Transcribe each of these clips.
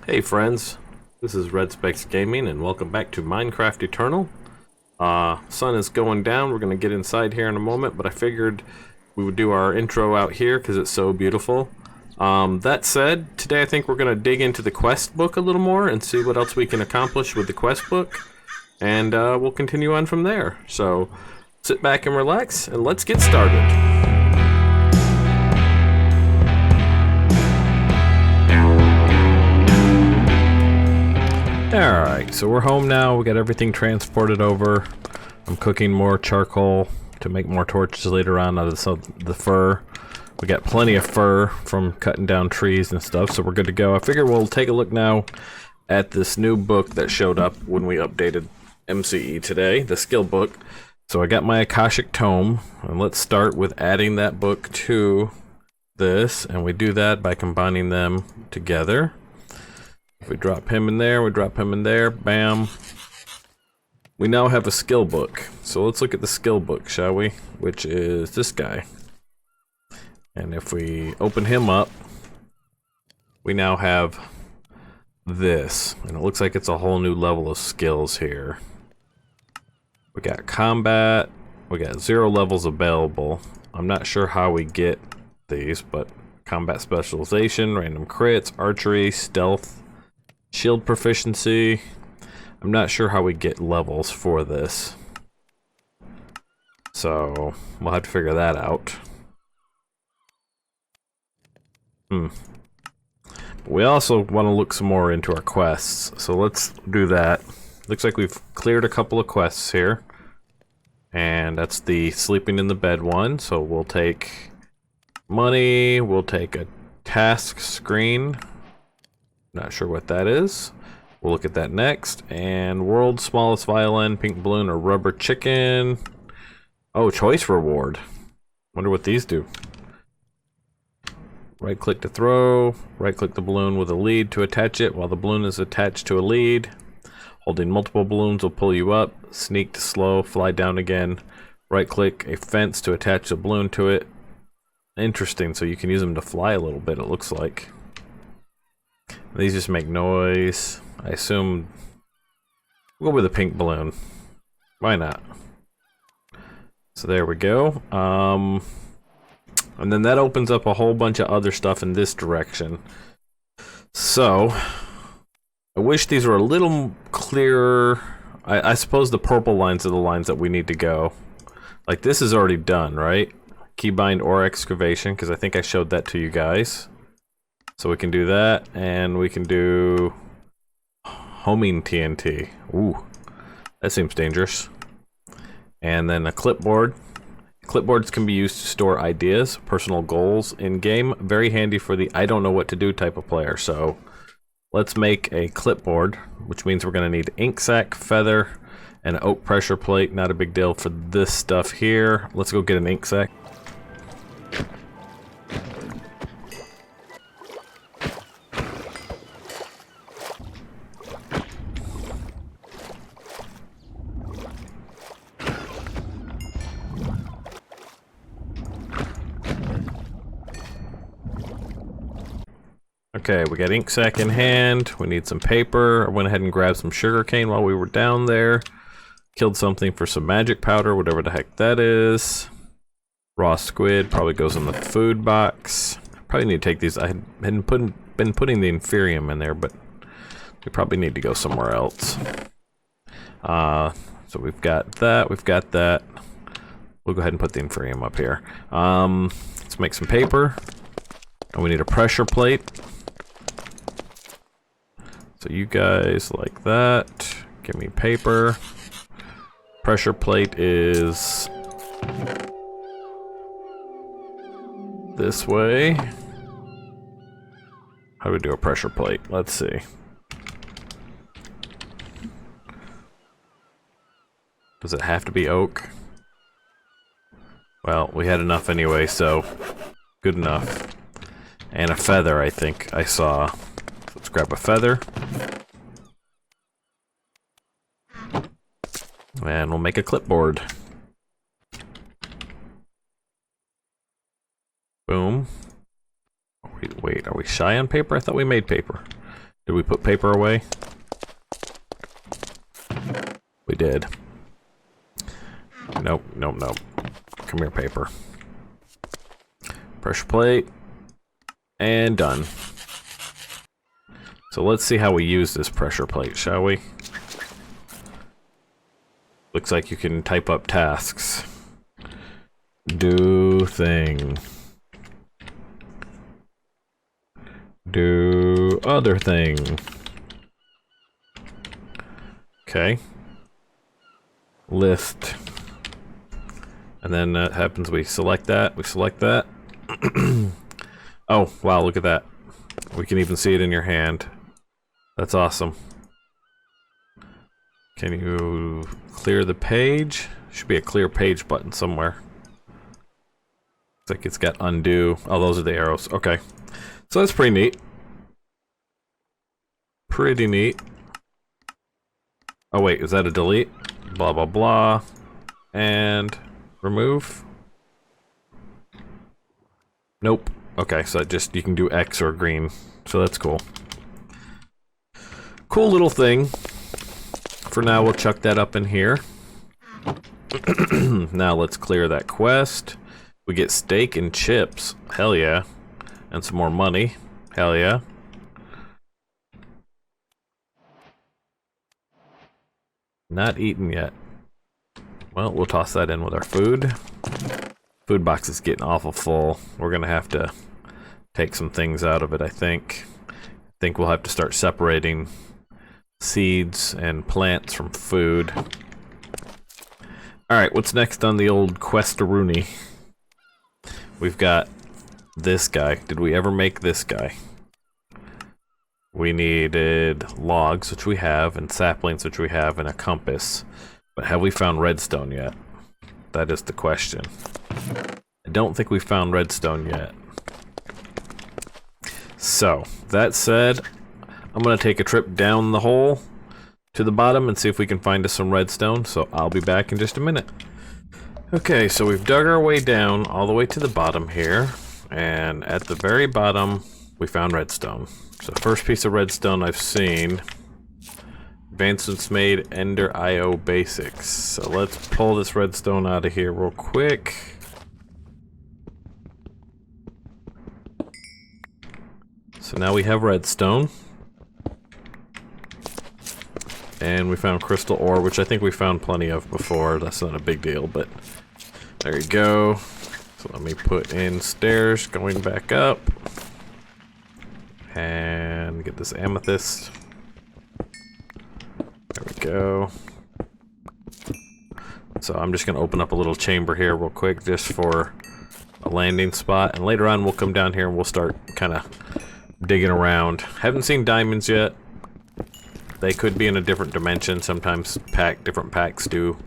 Hey friends, this is Red Specs Gaming and welcome back to Minecraft Eternal. Sun is going down, we're going to get inside here in a moment, but I figured we would do our intro out here because it's so beautiful. That said, today I think we're going to dig into the quest book a little more and see what else we can accomplish with the quest book, and we'll continue on from there. So sit back and relax and let's get started. Alright, so we're home now, we got everything transported over. I'm cooking more charcoal to make more torches later on out of the fur. We got plenty of fur from cutting down trees and stuff, so we're good to go. I figure we'll take a look now at this new book that showed up when we updated MCE today, the skill book. So I got my Akashic Tome, and let's start with adding that book to this, and we do that by combining them together. If we drop him in there, we drop him in there, bam. We now have a skill book. So let's look at the skill book, shall we? Which is this guy. And if we open him up, we now have this. And it looks like it's a whole new level of skills here. We got combat, we got 0 levels available. I'm not sure how we get these, but combat specialization, random crits, archery, stealth, shield proficiency. I'm not sure how we get levels for this, so we'll have to figure that out. But we also want to look some more into our quests, so let's do that. Looks like we've cleared a couple of quests here, and that's the sleeping in the bed one, so we'll take money, we'll take a task screen. Not sure what that is. We'll look at that next. And world's smallest violin, pink balloon, or rubber chicken. Oh, choice reward. Wonder what these do. Right click to throw. Right click the balloon with a lead to attach it while the balloon is attached to a lead. Holding multiple balloons will pull you up. Sneak to slow, fly down again. Right click a fence to attach a balloon to it. Interesting, so you can use them to fly a little bit, it looks like. These just make noise. I assume we'll go with a pink balloon. Why not? So there we go. And then that opens up a whole bunch of other stuff in this direction. So I wish these were a little clearer. I suppose the purple lines are the lines that we need to go. Like this is already done, right? Keybind or excavation, because I think I showed that to you guys. So we can do that, and we can do homing TNT. Ooh, that seems dangerous. And then a clipboard. Clipboards can be used to store ideas, personal goals in-game. Very handy for the I don't know what to do type of player. So let's make a clipboard, which means we're going to need ink sac, feather, and an oak pressure plate. Not a big deal for this stuff here. Let's go get an ink sac. Okay, we got ink sac in hand. We need some paper. I went ahead and grabbed some sugar cane while we were down there. Killed something for some magic powder, whatever the heck that is. Raw squid probably goes in the food box. Probably need to take these. I had been putting the inferium in there, but we probably need to go somewhere else. So we've got that. We've got that. We'll go ahead and put the inferium up here. Let's make some paper. And we need a pressure plate. So you guys like that. Give me paper. Pressure plate is this way. How do we do a pressure plate? Let's see. Does it have to be oak? Well, we had enough anyway, so good enough. And a feather, I think I saw. Let's grab a feather. And we'll make a clipboard. Boom. Wait, are we shy on paper? I thought we made paper. Did we put paper away? We did. Nope, nope, nope. Come here, paper. Pressure plate. And done. So let's see how we use this pressure plate, shall we? Looks like you can type up tasks. Do thing. Do other thing. Okay. List. And then that happens, we select that, Oh, wow, look at that. We can even see it in your hand. That's awesome. Can you clear the page? Should be a clear page button somewhere. Looks like it's got undo. Oh, those are the arrows. Okay. So that's pretty neat. Pretty neat. Oh wait, is that a delete? Blah blah blah. And remove? Nope. Okay, so just you can do X or green. So that's cool. Cool little thing. For now, we'll chuck that up in here. Now let's clear that quest. We get steak and chips. Hell yeah. And some more money. Hell yeah. Not eaten yet. Well, we'll toss that in with our food. Food box is getting awful full. We're gonna have to take some things out of it, I think. I think we'll have to start separating seeds and plants from food. Alright, what's next on the old Questaroonie? We've got this guy. Did we ever make this guy? We needed logs, which we have, and saplings, which we have, and a compass. But have we found redstone yet? That is the question. I don't think we found redstone yet. So, that said, I'm gonna take a trip down the hole to the bottom and see if we can find us some redstone, so I'll be back in just a minute. Okay, so we've dug our way down all the way to the bottom here, and at the very bottom, we found redstone. So first piece of redstone I've seen. Advancements made, Ender IO basics. So let's pull this redstone out of here real quick. So now we have redstone. And we found crystal ore, which I think we found plenty of before. That's not a big deal, but there you go. So let me put in stairs going back up. And get this amethyst. There we go. So I'm just gonna open up a little chamber here real quick just for a landing spot. And later on we'll come down here and we'll start kinda digging around. Haven't seen diamonds yet. They could be in a different dimension. Sometimes different packs do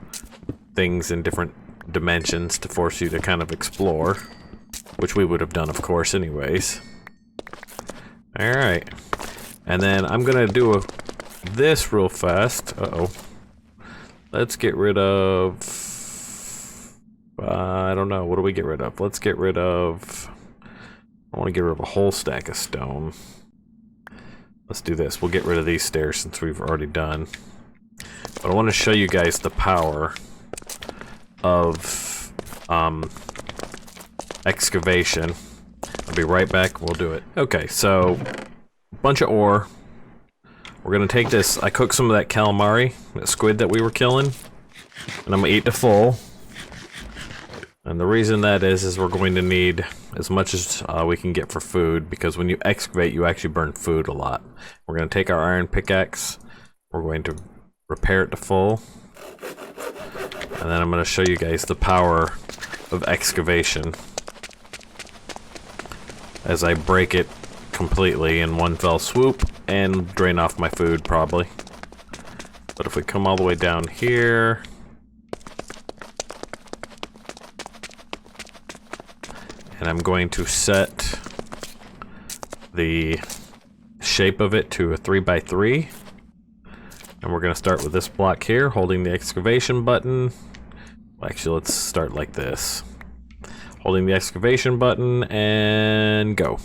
things in different dimensions to force you to kind of explore. Which we would have done, of course, anyways. Alright. And then I'm gonna do this real fast. Uh-oh. Let's get rid of... I don't know. What do we get rid of? Let's get rid of... I want to get rid of a whole stack of stone. Let's do this. We'll get rid of these stairs since we've already done. But I want to show you guys the power of excavation. I'll be right back. We'll do it. Okay, so bunch of ore. We're gonna take this. I cooked some of that calamari, that squid that we were killing, and I'm gonna eat to full. And the reason that is we're going to need as much as we can get for food, because when you excavate, you actually burn food a lot. We're gonna take our iron pickaxe. We're going to repair it to full, and then I'm gonna show you guys the power of excavation as I break it completely in one fell swoop and drain off my food probably. But if we come all the way down here, and I'm going to set the shape of it to a 3x3, and we're going to start with this block here, holding the excavation button. Well, actually, let's start like this. Holding the excavation button and go.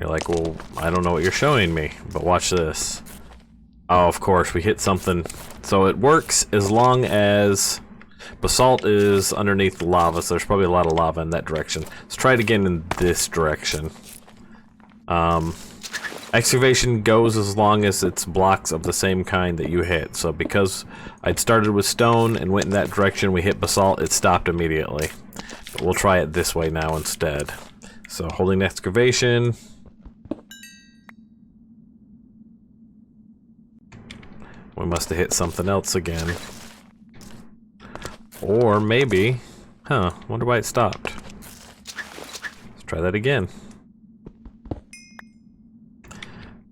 You're like, well, I don't know what you're showing me, but watch this. Oh, of course, we hit something. So it works as long as basalt is underneath the lava, so there's probably a lot of lava in that direction. Let's try it again in this direction. Excavation goes as long as it's blocks of the same kind that you hit. So because I'd started with stone and went in that direction, we hit basalt, it stopped immediately. But we'll try it this way now instead. So holding excavation. We must have hit something else again. Or maybe... Huh, wonder why it stopped. Let's try that again.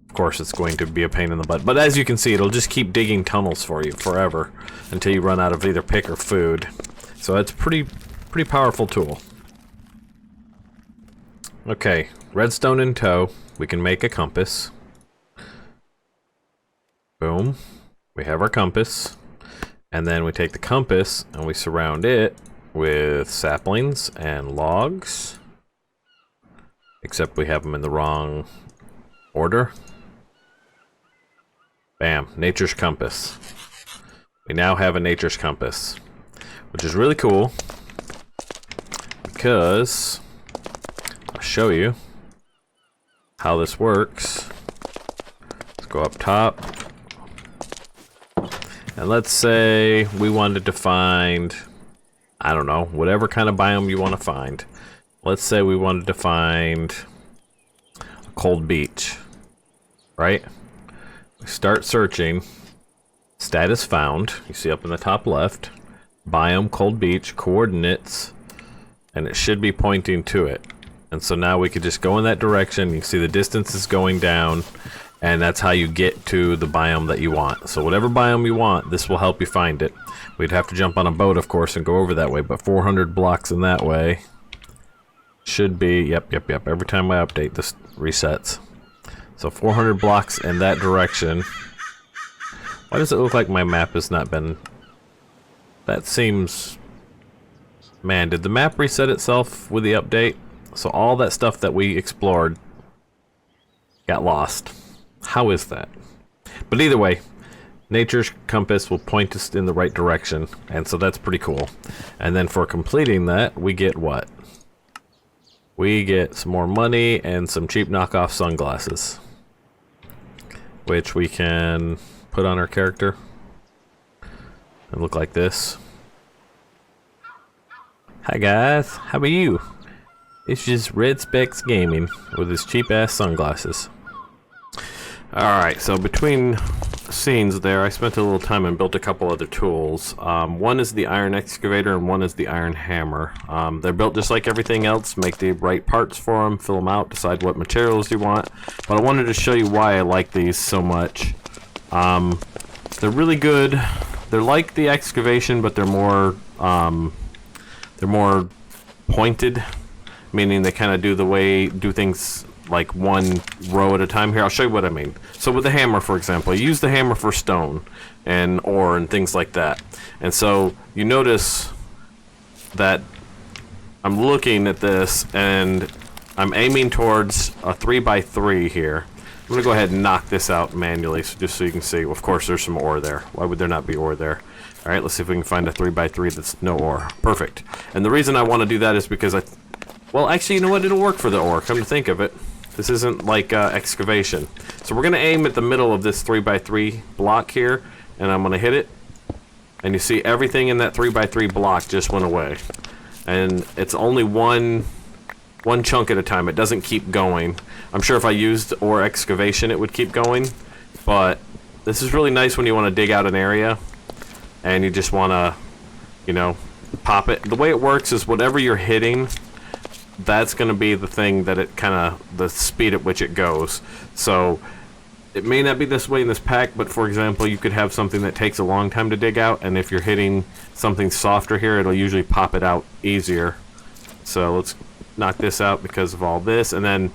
Of course it's going to be a pain in the butt, but as you can see, it'll just keep digging tunnels for you forever until you run out of either pick or food. So it's pretty powerful tool. Okay, redstone in tow. We can make a compass. Boom. We have our compass. And then we take the compass and we surround it with saplings and logs. Except we have them in the wrong order. Bam, nature's compass. We now have a nature's compass, which is really cool because I'll show you how this works. Let's go up top. And let's say we wanted to find, I don't know, whatever kind of biome you want to find. Let's say we wanted to find a cold beach, right? We start searching, status found, you see up in the top left, biome cold beach, coordinates, and it should be pointing to it. And so now we could just go in that direction, you can see the distance is going down, and that's how you get to the biome that you want. So whatever biome you want, this will help you find it. We'd have to jump on a boat, of course, and go over that way, but 400 blocks in that way should be, yep, every time I update, this resets. So 400 blocks in that direction. Why does it look like my map has not been... That seems... Man, did the map reset itself with the update? So all that stuff that we explored got lost. How is that? But either way, nature's compass will point us in the right direction, and so that's pretty cool. And then for completing that, we get what? We get some more money and some cheap knockoff sunglasses, which we can put on our character and look like this. Hi guys, how are you? It's just Red Specs Gaming with his cheap ass sunglasses. Alright, so between scenes there, I spent a little time and built a couple other tools. One is the iron excavator and one is the iron hammer. They're built just like everything else. Make the right parts for them, fill them out, decide what materials you want. But I wanted to show you why I like these so much. They're really good. They're like the excavation, but they're more pointed, meaning they kind of do things like one row at a time. Here, I'll show you what I mean. So with the hammer, for example, you use the hammer for stone and ore and things like that. And so you notice that I'm looking at this and I'm aiming towards a 3x3 here. I'm gonna go ahead and knock this out manually, so just so you can see. Of course, there's some ore there. Why would there not be ore there? All right, let's see if we can find a 3x3 that's no ore. Perfect. And the reason I want to do that is because well, actually, you know what? It'll work for the ore. Come to think of it, this isn't like excavation. So we're gonna aim at the middle of this 3x3 block here, and I'm gonna hit it. And you see everything in that 3x3 block just went away. And it's only one chunk at a time. It doesn't keep going. I'm sure if I used ore excavation, it would keep going. But this is really nice when you want to dig out an area and you just want to, you know, pop it. The way it works is whatever you're hitting, that's going to be the thing that it kind of, the speed at which it goes. So it may not be this way in this pack, but for example, you could have something that takes a long time to dig out, and if you're hitting something softer here, it'll usually pop it out easier. So let's knock this out because of all this. And then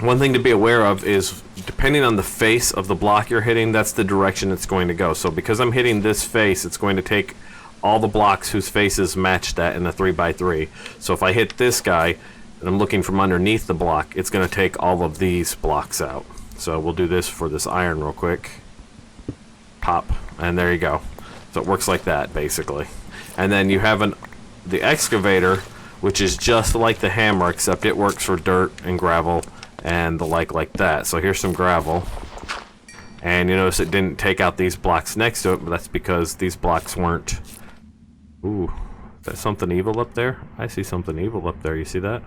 one thing to be aware of is depending on the face of the block you're hitting, that's the direction it's going to go. So because I'm hitting this face, it's going to take all the blocks whose faces match that in a 3x3. So if I hit this guy, and I'm looking from underneath the block, it's going to take all of these blocks out. So we'll do this for this iron real quick. Pop, and there you go. So it works like that, basically. And then you have the excavator, which is just like the hammer, except it works for dirt and gravel and the like that. So here's some gravel. And you notice it didn't take out these blocks next to it, but that's because these blocks weren't... Ooh, is that something evil up there? I see something evil up there, you see that?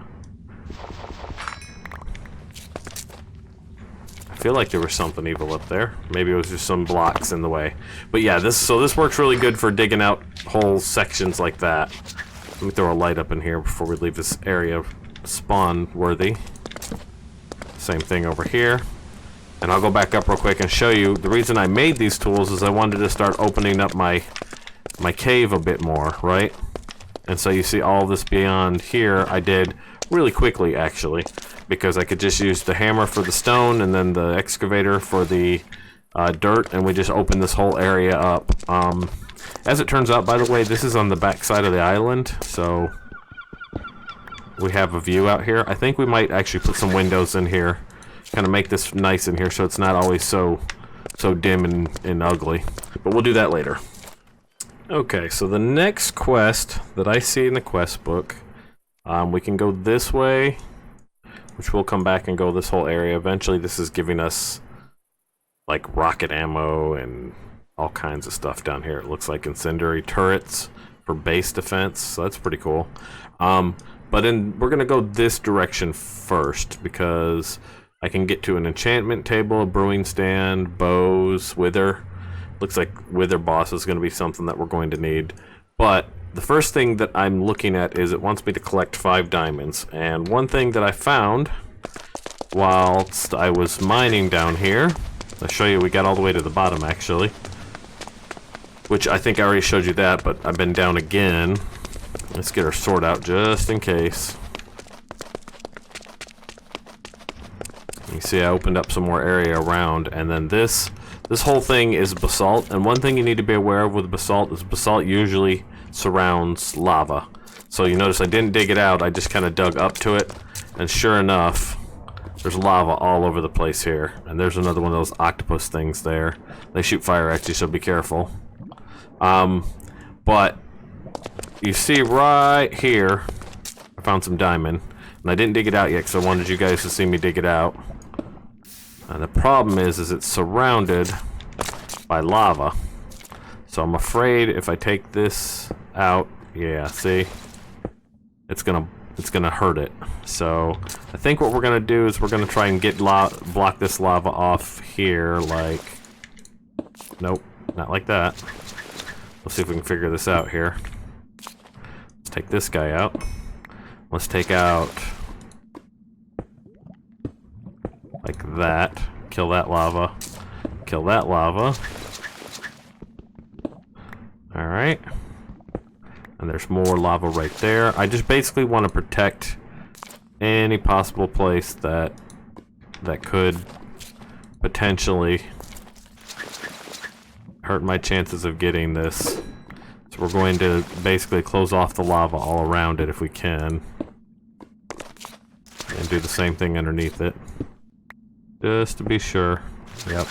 I feel like there was something evil up there. Maybe it was just some blocks in the way. But yeah, this works really good for digging out whole sections like that. Let me throw a light up in here before we leave this area spawn worthy. Same thing over here. And I'll go back up real quick and show you the reason I made these tools is I wanted to start opening up my cave a bit more, right? And so you see all this beyond here I did really quickly, actually, because I could just use the hammer for the stone and then the excavator for the dirt, and we just opened this whole area up. As it turns out, by the way, this is on the back side of the island, so we have a view out here. I think we might actually put some windows in here, kind of make this nice in here so it's not always so dim and ugly. But we'll do that later. Okay, so the next quest that I see in the quest book, we can go this way, which we'll come back and go this whole area. Eventually this is giving us like rocket ammo and all kinds of stuff down here. It looks like incendiary turrets for base defense, so that's pretty cool. But we're gonna go this direction first because I can get to an enchantment table, a brewing stand, bows, wither. Looks like wither boss is gonna be something that we're going to need. But the first thing that I'm looking at is it wants me to collect 5 diamonds. And one thing that I found whilst I was mining down here, I'll show you, we got all the way to the bottom actually, which I think I already showed you that, but I've been down again. Let's get our sword out just in case. You see I opened up some more area around, and then this whole thing is basalt, and one thing you need to be aware of with basalt is basalt usually surrounds lava. So you notice I didn't dig it out, I just kind of dug up to it, and sure enough, there's lava all over the place here. And there's another one of those octopus things there. They shoot fire at you, so be careful. But you see right here, I found some diamond, and I didn't dig it out yet because I wanted you guys to see me dig it out. And the problem is it's surrounded by lava. So I'm afraid if I take this out, yeah, see, it's gonna hurt it. So I think what we're gonna do is we're gonna try and get block this lava off here, like, nope, not like that. Let's see if we can figure this out here. Let's take this guy out. Let's take out like that. Kill that lava. Kill that lava. Alright. And there's more lava right there. I just basically want to protect any possible place that could potentially hurt my chances of getting this. So we're going to basically close off the lava all around it if we can. And do the same thing underneath it. Just to be sure. Yep.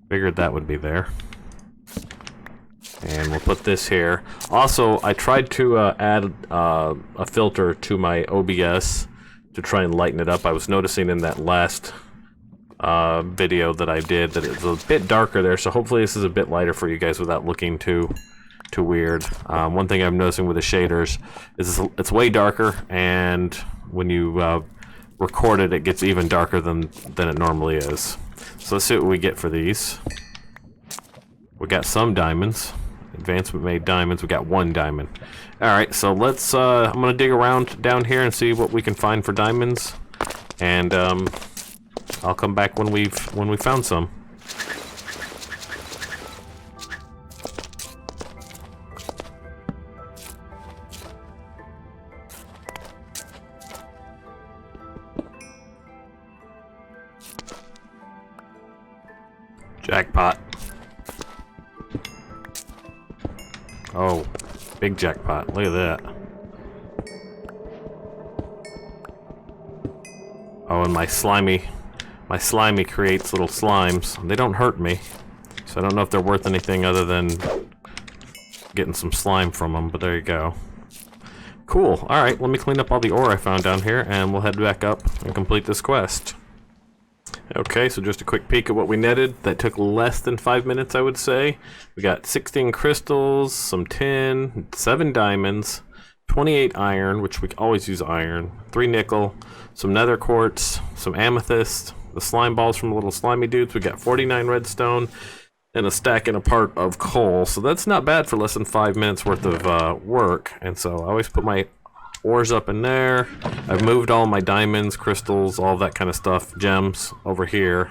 Figured that would be there. And we'll put this here. Also, I tried to add a filter to my OBS to try and lighten it up. I was noticing in that last video that I did that it was a bit darker there, so hopefully this is a bit lighter for you guys without looking too weird. One thing I'm noticing with the shaders is it's way darker, and when you record it, it gets even darker than it normally is. So let's see what we get for these. We got some diamonds. Advancement made diamonds. We got 1 diamond. Alright, so let's I'm gonna dig around down here and see what we can find for diamonds. And I'll come back when we found some. Jackpot. Oh, big jackpot. Look at that. Oh, and my slimy creates little slimes. They don't hurt me, so I don't know if they're worth anything other than getting some slime from them, but there you go. Cool. Alright, let me clean up all the ore I found down here, and we'll head back up and complete this quest. Okay, so just a quick peek at what we netted. That took less than 5 minutes, I would say. We got 16 crystals, some tin, 7 diamonds, 28 iron, which we always use iron, 3 nickel, some nether quartz, some amethyst, the slime balls from the little slimy dudes. We got 49 redstone, and a stack and a part of coal. So that's not bad for less than 5 minutes worth of work. And so I always put my ores up in there. I've moved all my diamonds, crystals, all that kind of stuff, gems over here,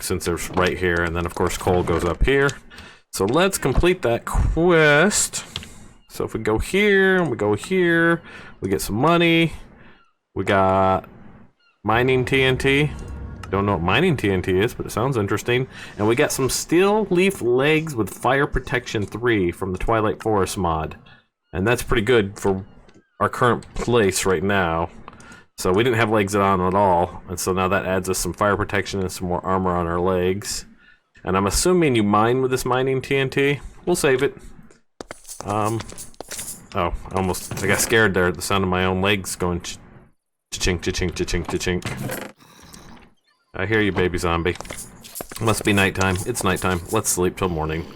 since they're right here. And then of course coal goes up here. So let's complete that quest. So if we go here and we go here, we get some money. We got mining TNT. Don't know what mining TNT is, but it sounds interesting. And we got some steel leaf legs with fire protection 3 from the Twilight Forest mod. And that's pretty good for our current place right now. So we didn't have legs on at all. And so now that adds us some fire protection and some more armor on our legs. And I'm assuming you mine with this mining TNT. We'll save it. Oh, I got scared there at the sound of my own legs going cha-chink, cha-chink, cha-chink, cha-chink. I hear you, baby zombie. Must be nighttime. It's nighttime. Let's sleep till morning.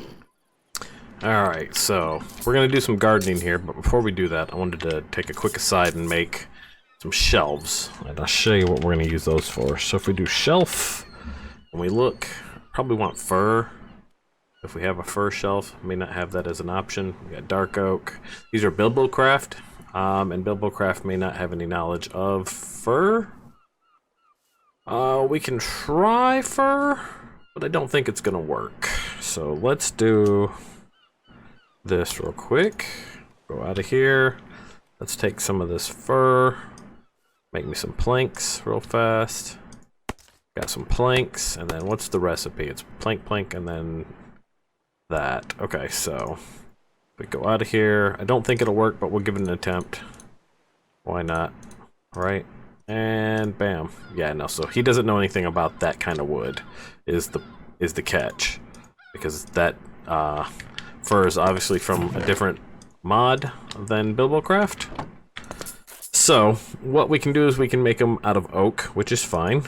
Alright, so we're going to do some gardening here, but before we do that, I wanted to take a quick aside and make some shelves. And I'll show you what we're going to use those for. So if we do shelf, and we look, probably want fir. If we have a fir shelf, may not have that as an option. We got dark oak. These are BilboCraft, and BilboCraft may not have any knowledge of fir. We can try fir, but I don't think it's gonna work. So let's do this real quick. Go out of here. Let's take some of this fir. Make me some planks real fast. Got some planks, and then what's the recipe? It's plank, and then that. Okay, so we go out of here. I don't think it'll work, but we'll give it an attempt. Why not? Right? And bam. Yeah, no, so he doesn't know anything about that kind of wood is the catch. Because that fir is obviously from a different mod than BilboCraft. So what we can do is we can make them out of oak, which is fine.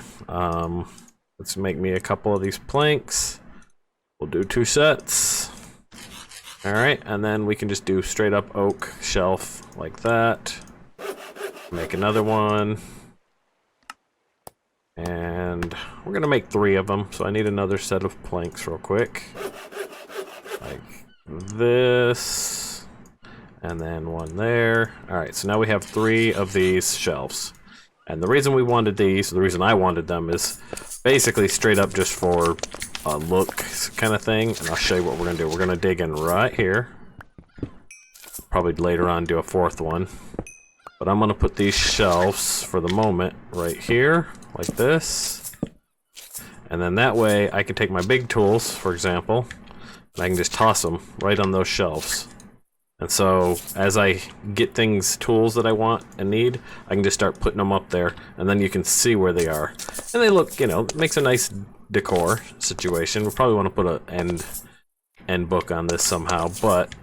Let's make me a couple of these planks. We'll do 2 sets. Alright, and then we can just do straight up oak shelf like that. Make another one. And we're gonna make 3 of them, so I need another set of planks real quick. Like this. And then one there. Alright, so now we have 3 of these shelves. And the reason we wanted these, the reason I wanted them is basically straight up just for a look kind of thing. And I'll show you what we're gonna do. We're gonna dig in right here. Probably later on do a 4th one. But I'm gonna put these shelves for the moment right here, like this. And then that way I can take my big tools, for example, and I can just toss them right on those shelves. And so as I get tools that I want and need, I can just start putting them up there, and then you can see where they are. And they look, you know, it makes a nice decor situation. We'll probably want to put an end book on this somehow, but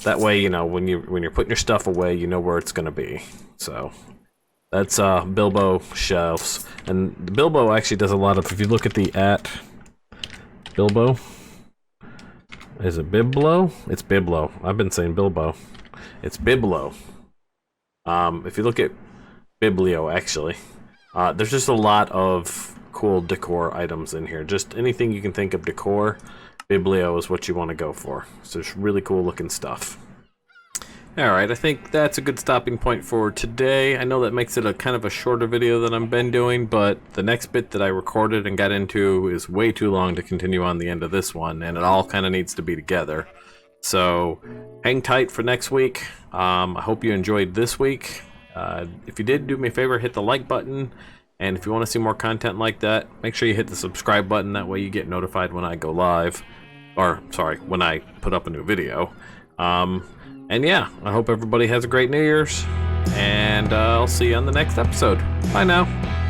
that way, you know, when you're putting your stuff away, you know where it's gonna be. So that's Bilbo shelves. And Bilbo actually does a lot of, if you look at the Bilbo, is it Biblo? It's Biblo. I've been saying Bilbo. It's Biblo. If you look at Biblio, actually, there's just a lot of cool decor items in here. Just anything you can think of decor, Biblio is what you want to go for. So it's really cool looking stuff. Alright, I think that's a good stopping point for today. I know that makes it a kind of a shorter video than I've been doing, but the next bit that I recorded and got into is way too long to continue on the end of this one, and it all kind of needs to be together. So hang tight for next week. I hope you enjoyed this week. If you did, do me a favor, hit the like button, and if you want to see more content like that, make sure you hit the subscribe button. That way you get notified when I go live, or sorry, when I put up a new video. And yeah, I hope everybody has a great New Year's, and I'll see you on the next episode. Bye now.